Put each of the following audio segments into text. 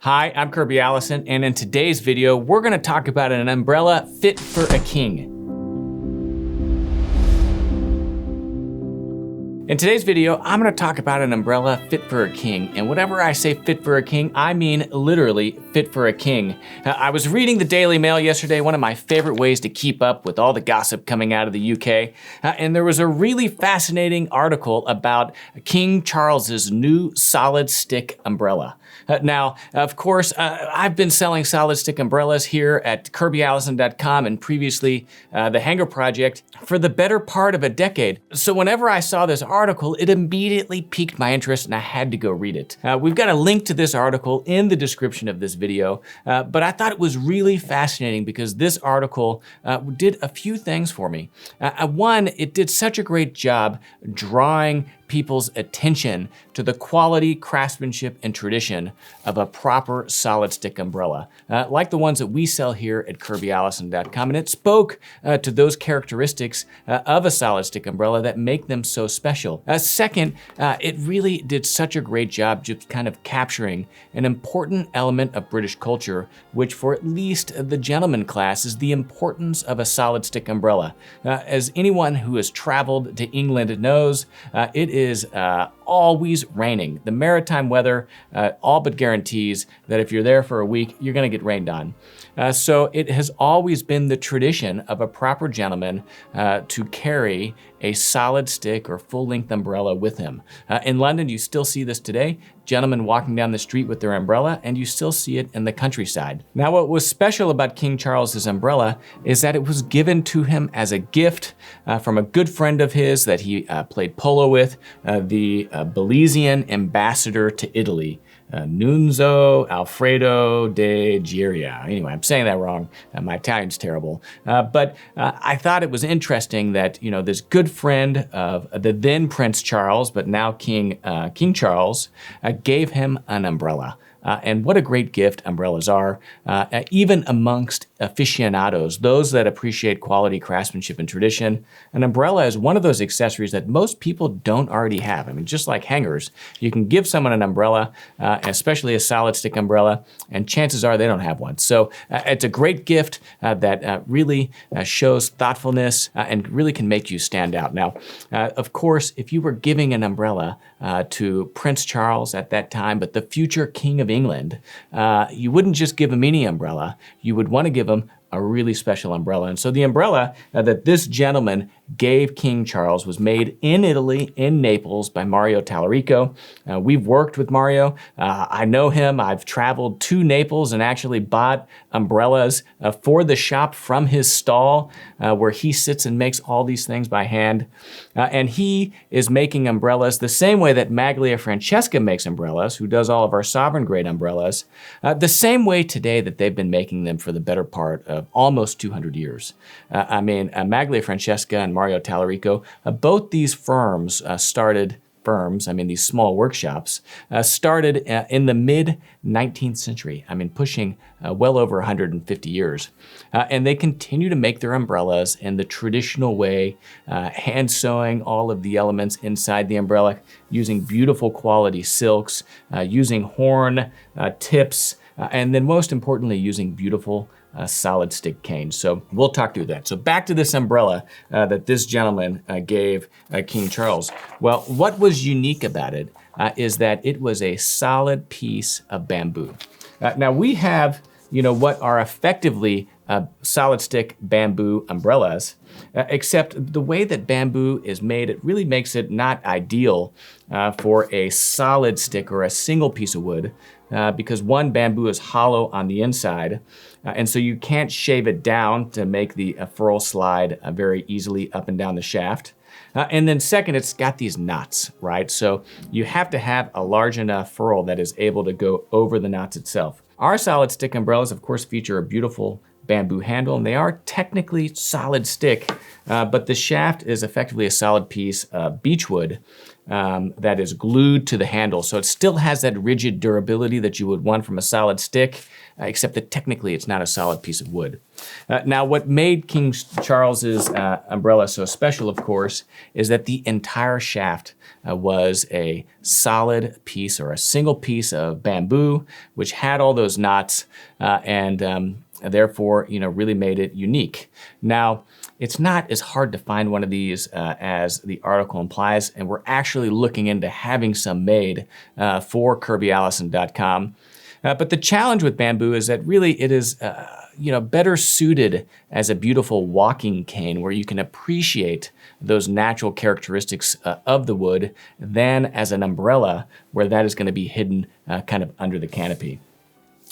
Hi, I'm Kirby Allison, and in today's video, we're gonna talk about an umbrella fit for a king. In today's video, I'm gonna talk about an umbrella fit for a king. And whenever I say fit for a king, I mean literally fit for a king. I was reading the Daily Mail yesterday, one of my favorite ways to keep up with all the gossip coming out of the UK. And there was a really fascinating article about King Charles's new solid stick umbrella. Now, of course, I've been selling solid stick umbrellas here at kirbyallison.com and previously the Hanger Project for the better part of a decade. So whenever I saw this article, it immediately piqued my interest and I had to go read it. We've got a link to this article in the description of this video, but I thought it was really fascinating because this article did a few things for me. One, it did such a great job drawing people's attention to the quality, craftsmanship, and tradition of a proper solid stick umbrella, like the ones that we sell here at kirbyallison.com. And it spoke to those characteristics of a solid stick umbrella that make them so special. Second, it really did such a great job just kind of capturing an important element of British culture, which for at least the gentleman class is the importance of a solid stick umbrella. As anyone who has traveled to England knows, it is always raining. The maritime weather all but guarantees that if you're there for a week, you're gonna get rained on. So it has always been the tradition of a proper gentleman to carry a solid stick or full-length umbrella with him. In London, you still see this today. Gentlemen walking down the street with their umbrella, and you still see it in the countryside. Now, what was special about King Charles's umbrella is that it was given to him as a gift from a good friend of his that he played polo with, the Belizean ambassador to Italy, Nunzio Alfredo de Giria. Anyway, I'm saying that wrong. My Italian's terrible. But I thought it was interesting that, you know, this good friend of the then Prince Charles, but now King Charles, gave him an umbrella. And what a great gift umbrellas are, even amongst aficionados, those that appreciate quality, craftsmanship, and tradition. An umbrella is one of those accessories that most people don't already have. I mean, just like hangers, you can give someone an umbrella, especially a solid stick umbrella, and chances are they don't have one. So it's a great gift that really shows thoughtfulness and really can make you stand out. Now, of course, if you were giving an umbrella to Prince Charles at that time, but the future King of England, you wouldn't just give him any umbrella, you would want to give him a really special umbrella. And so the umbrella that this gentleman gave King Charles was made in Italy, in Naples, by Mario Talarico. We've worked with Mario. I know him. I've traveled to Naples and actually bought umbrellas for the shop from his stall, where he sits and makes all these things by hand. And he is making umbrellas the same way that Maglia Francesca makes umbrellas, who does all of our sovereign grade umbrellas, the same way today that they've been making them for the better part of almost 200 years. Maglia Francesca and Mario Talarico, both these firms these small workshops, started in the mid-19th century. Pushing well over 150 years. And they continue to make their umbrellas in the traditional way, hand sewing all of the elements inside the umbrella, using beautiful quality silks, using horn tips, and then most importantly, using beautiful solid stick cane. So we'll talk through that. So back to this umbrella that this gentleman gave King Charles. Well, what was unique about it is that it was a solid piece of bamboo. Now we have, what are effectively solid stick bamboo umbrellas, except the way that bamboo is made, it really makes it not ideal for a solid stick or a single piece of wood, because one, bamboo is hollow on the inside, and so you can't shave it down to make the furl slide very easily up and down the shaft. And then second, it's got these knots, right? So you have to have a large enough furl that is able to go over the knots itself. Our solid stick umbrellas, of course, feature a beautiful bamboo handle, and they are technically solid stick, but the shaft is effectively a solid piece of beechwood that is glued to the handle. So it still has that rigid durability that you would want from a solid stick, except that technically it's not a solid piece of wood. Now, what made King Charles's umbrella so special, of course, is that the entire shaft was a solid piece or a single piece of bamboo, which had all those knots and therefore, really made it unique. Now, it's not as hard to find one of these as the article implies, and we're actually looking into having some made for KirbyAllison.com. But the challenge with bamboo is that really it is better suited as a beautiful walking cane where you can appreciate those natural characteristics of the wood than as an umbrella where that is going to be hidden kind of under the canopy.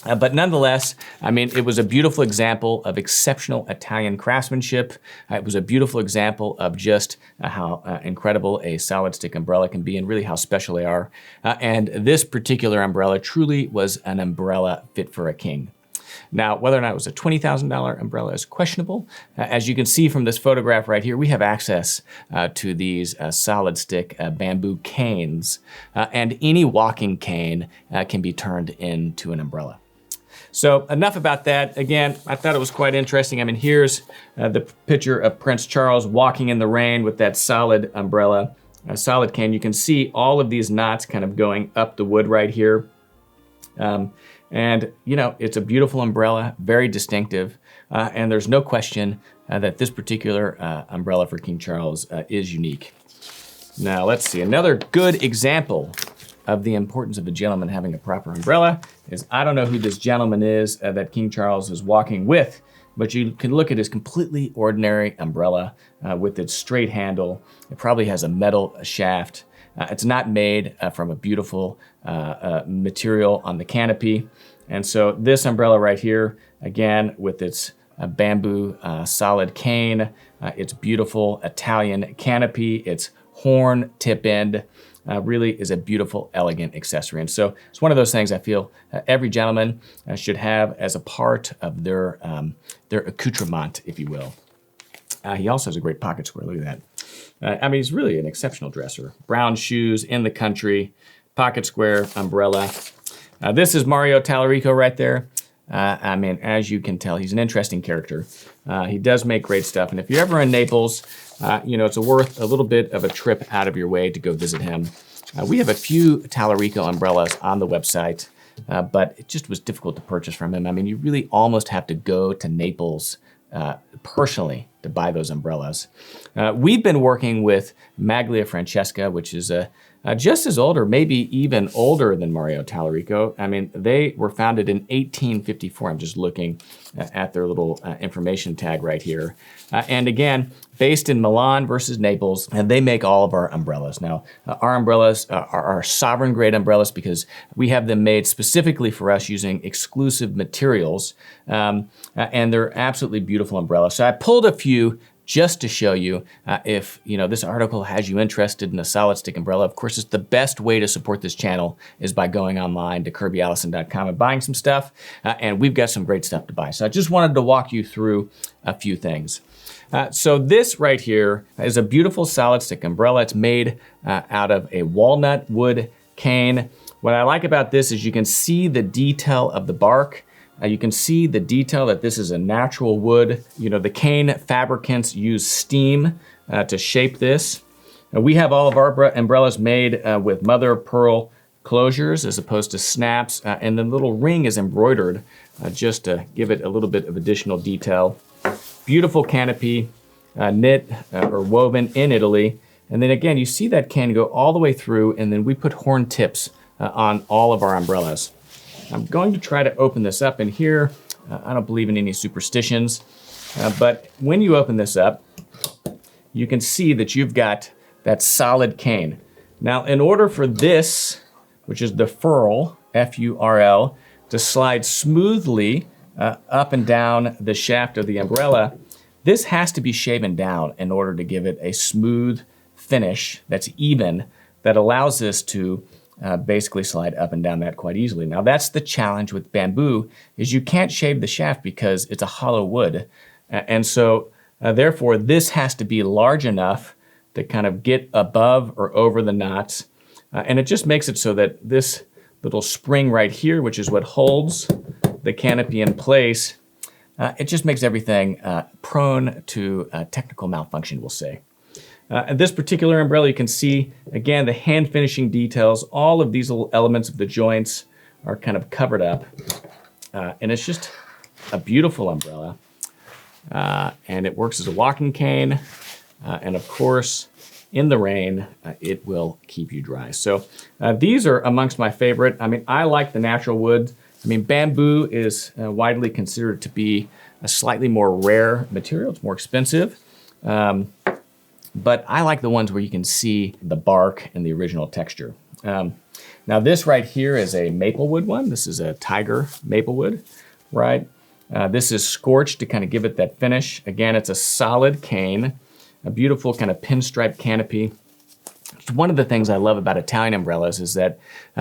But nonetheless, it was a beautiful example of exceptional Italian craftsmanship. It was a beautiful example of just how incredible a solid stick umbrella can be and really how special they are. And this particular umbrella truly was an umbrella fit for a king. Now, whether or not it was a $20,000 umbrella is questionable. As you can see from this photograph right here, we have access to these solid stick bamboo canes, and any walking cane can be turned into an umbrella. So enough about that. Again, I thought it was quite interesting. Here's the picture of Prince Charles walking in the rain with that solid umbrella, a solid cane. You can see all of these knots kind of going up the wood right here. It's a beautiful umbrella, very distinctive, and there's no question that this particular umbrella for King Charles is unique. Now, let's see, another good example of the importance of a gentleman having a proper umbrella is, I don't know who this gentleman is that King Charles is walking with, but you can look at his completely ordinary umbrella with its straight handle. It probably has a metal shaft. It's not made from a beautiful material on the canopy. And so this umbrella right here, again, with its bamboo solid cane, its beautiful Italian canopy, its horn tip end, really is a beautiful, elegant accessory. And so it's one of those things I feel every gentleman should have as a part of their accoutrement, if you will. He also has a great pocket square, look at that. He's really an exceptional dresser. Brown shoes, in the country, pocket square, umbrella. This is Mario Talarico right there. As you can tell, he's an interesting character. He does make great stuff. And if you're ever in Naples, it's worth a little bit of a trip out of your way to go visit him. We have a few Talarico umbrellas on the website, but it just was difficult to purchase from him. You really almost have to go to Naples personally to buy those umbrellas. We've been working with Maglia Francesca, which is just as old or maybe even older than Mario Talarico. They were founded in 1854. I'm just looking at their little information tag right here. And again, based in Milan versus Naples, and they make all of our umbrellas. Now, our umbrellas are our sovereign grade umbrellas because we have them made specifically for us using exclusive materials, and they're absolutely beautiful umbrellas. So I pulled a few just to show you if this article has you interested in a solid stick umbrella. Of course, it's the best way to support this channel is by going online to KirbyAllison.com and buying some stuff, and we've got some great stuff to buy. So I just wanted to walk you through a few things. So this right here is a beautiful solid stick umbrella. It's made out of a walnut wood cane. What I like about this is you can see the detail of the bark. You can see the detail that this is a natural wood. The cane fabricants use steam to shape this. We have all of our umbrellas made with mother of pearl closures as opposed to snaps, and the little ring is embroidered just to give it a little bit of additional detail. Beautiful canopy, knit or woven in Italy. And then again, you see that can go all the way through, and then we put horn tips on all of our umbrellas. I'm going to try to open this up in here. I don't believe in any superstitions, but when you open this up, you can see that you've got that solid cane. Now, in order for this, which is the furl, F-U-R-L, to slide smoothly up and down the shaft of the umbrella, this has to be shaven down in order to give it a smooth finish that's even, that allows this to basically slide up and down that quite easily. Now that's the challenge with bamboo, is you can't shave the shaft because it's a hollow wood. And so therefore this has to be large enough to kind of get above or over the knots. And it just makes it so that this little spring right here, which is what holds the canopy in place, it just makes everything prone to technical malfunction, we'll say. This particular umbrella, you can see, again, the hand finishing details, all of these little elements of the joints are kind of covered up. And it's just a beautiful umbrella. And it works as a walking cane. And of course, in the rain, it will keep you dry. So these are amongst my favorite. I mean, I like the natural wood. I mean, bamboo is widely considered to be a slightly more rare material. It's more expensive. But I like the ones where you can see the bark and the original texture. Now this right here is a maple wood one. This is a tiger maple wood, right? This is scorched to kind of give it that finish. Again, it's a solid cane, a beautiful kind of pinstripe canopy. One of the things I love about Italian umbrellas is that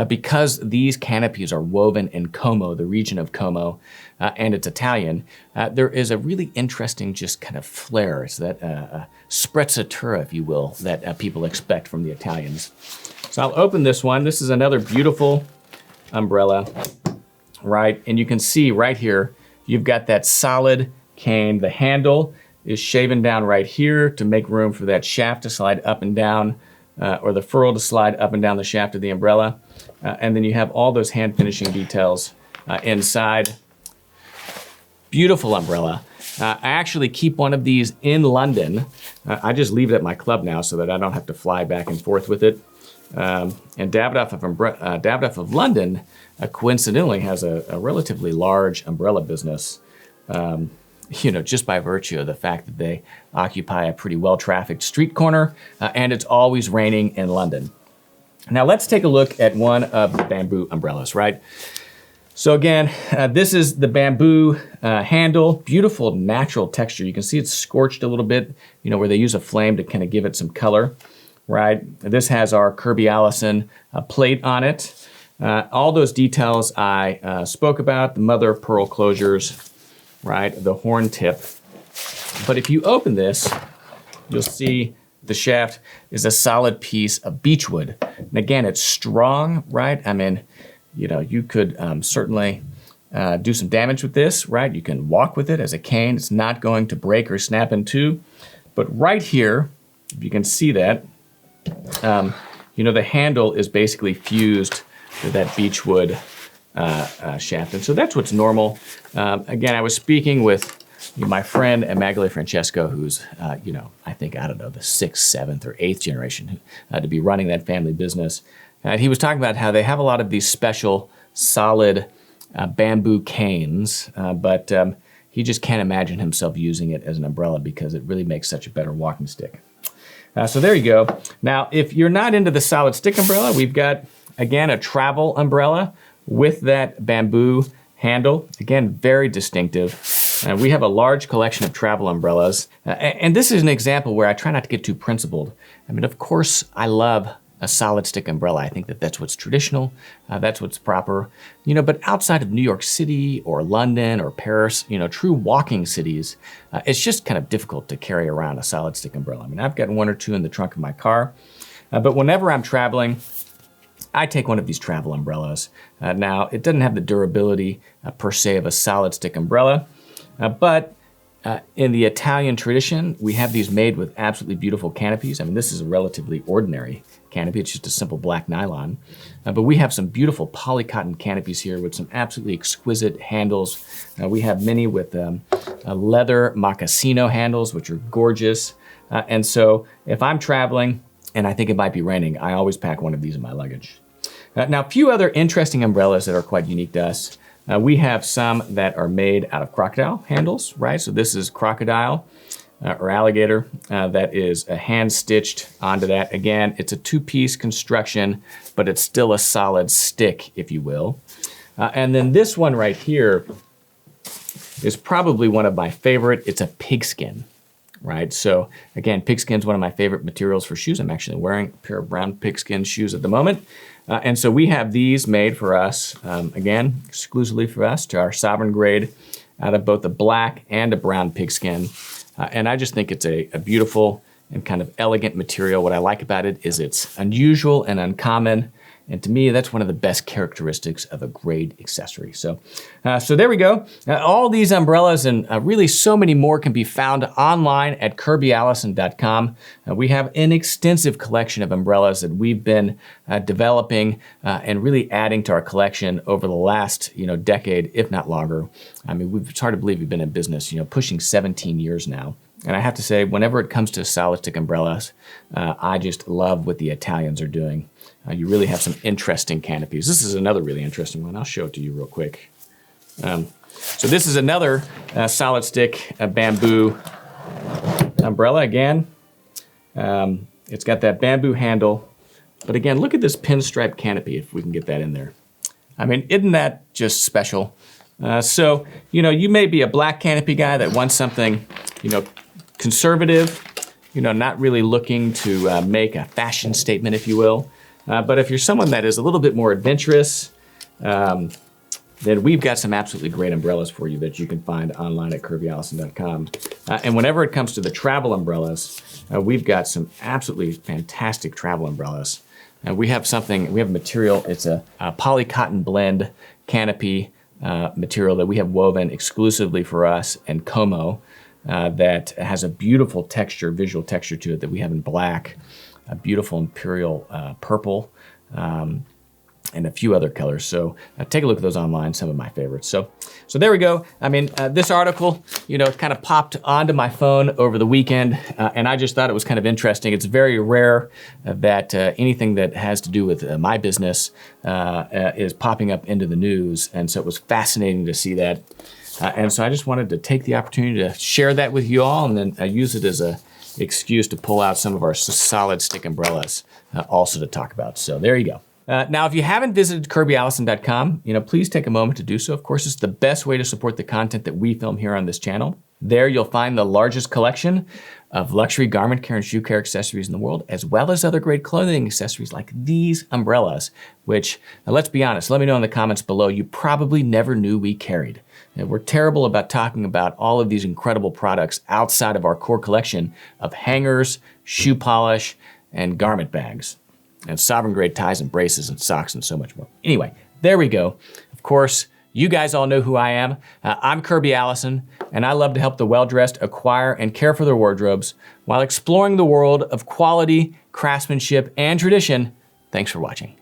because these canopies are woven in Como, the region of Como, and it's Italian, there is a really interesting just kind of flair. It's that sprezzatura, if you will, that people expect from the Italians. So I'll open this one. This is another beautiful umbrella, right? And you can see right here, you've got that solid cane. The handle is shaven down right here to make room for that shaft to slide up and down, or the ferrule to slide up and down the shaft of the umbrella. And then you have all those hand finishing details inside. Beautiful umbrella. I actually keep one of these in London. I just leave it at my club now so that I don't have to fly back and forth with it. And Davidoff of London, coincidentally, has a relatively large umbrella business. Just by virtue of the fact that they occupy a pretty well-trafficked street corner, and it's always raining in London. Now let's take a look at one of the bamboo umbrellas, right? So again, this is the bamboo handle, beautiful natural texture. You can see it's scorched a little bit, where they use a flame to kind of give it some color, right? This has our Kirby Allison plate on it. All those details I spoke about, the mother of pearl closures, right, the horn tip. But if you open this, you'll see the shaft is a solid piece of beechwood. And again, it's strong, right? I mean, you could certainly do some damage with this, right? You can walk with it as a cane. It's not going to break or snap in two. But right here, if you can see that, the handle is basically fused to that beechwood shaft. And so that's what's normal. Again, I was speaking with my friend Emanuele Francesco, who's, I think, I don't know, the 6th, 7th, or 8th generation to be running that family business. And he was talking about how they have a lot of these special solid bamboo canes, but he just can't imagine himself using it as an umbrella because it really makes such a better walking stick. So there you go. Now, if you're not into the solid stick umbrella, we've got, again, a travel umbrella with that bamboo handle. Again, very distinctive. We have a large collection of travel umbrellas. And this is an example where I try not to get too principled. I mean, of course, I love a solid stick umbrella. I think that that's what's traditional. That's what's proper. But outside of New York City or London or Paris, true walking cities, it's just kind of difficult to carry around a solid stick umbrella. I mean, I've got one or two in the trunk of my car. But whenever I'm traveling, I take one of these travel umbrellas. Now, it doesn't have the durability per se of a solid stick umbrella, but in the Italian tradition, we have these made with absolutely beautiful canopies. I mean, this is a relatively ordinary canopy. It's just a simple black nylon. But we have some beautiful polycotton canopies here with some absolutely exquisite handles. We have many with leather mochassino handles, which are gorgeous. And so if I'm traveling and I think it might be raining, I always pack one of these in my luggage. Now, a few other interesting umbrellas that are quite unique to us. We have some that are made out of crocodile handles, right? So this is crocodile or alligator that is hand stitched onto that. Again, it's a two-piece construction, but it's still a solid stick, if you will. And then this one right here is probably one of my favorite. It's a pigskin, right? So again, pigskin's one of my favorite materials for shoes. I'm actually wearing a pair of brown pigskin shoes at the moment. And so we have these made for us, again, exclusively for us, to our sovereign grade, out of both a black and a brown pigskin. And I just think it's a beautiful and kind of elegant material. What I like about it is it's unusual and uncommon. And to me, that's one of the best characteristics of a great accessory. So there we go. All these umbrellas and really so many more can be found online at kirbyallison.com. We have an extensive collection of umbrellas that we've been developing and really adding to our collection over the last decade, if not longer. I mean, it's hard to believe we've been in business, pushing 17 years now. And I have to say, whenever it comes to solid stick umbrellas, I just love what the Italians are doing. You really have some interesting canopies. This is another really interesting one. I'll show it to you real quick. So this is another solid stick bamboo umbrella. Again, it's got that bamboo handle. But again, look at this pinstripe canopy, if we can get that in there. I mean, isn't that just special? So, you may be a black canopy guy that wants something, conservative, not really looking to make a fashion statement, if you will. But if you're someone that is a little bit more adventurous, then we've got some absolutely great umbrellas for you that you can find online at kirbyallison.com. And whenever it comes to the travel umbrellas, we've got some absolutely fantastic travel umbrellas. We have a material, it's a poly cotton blend canopy material that we have woven exclusively for us and Como that has a beautiful texture, visual texture to it that we have in black, a beautiful imperial purple, and a few other colors. So take a look at those online, some of my favorites. So there we go. I mean, this article, kind of popped onto my phone over the weekend, and I just thought it was kind of interesting. It's very rare that anything that has to do with my business is popping up into the news, and so it was fascinating to see that. And so I just wanted to take the opportunity to share that with you all, and then use it as a excuse to pull out some of our solid stick umbrellas also to talk about. So there you go. Now, if you haven't visited kirbyallison.com, please take a moment to do so. Of course, it's the best way to support the content that we film here on this channel. There you'll find the largest collection of luxury garment care and shoe care accessories in the world, as well as other great clothing accessories like these umbrellas, which, let's be honest, let me know in the comments below, you probably never knew we carried. We're terrible about talking about all of these incredible products outside of our core collection of hangers, shoe polish, and garment bags, and sovereign grade ties and braces and socks and so much more. Anyway, there we go. Of course, you guys all know who I am. I'm Kirby Allison, and I love to help the well-dressed acquire and care for their wardrobes while exploring the world of quality, craftsmanship, and tradition. Thanks for watching.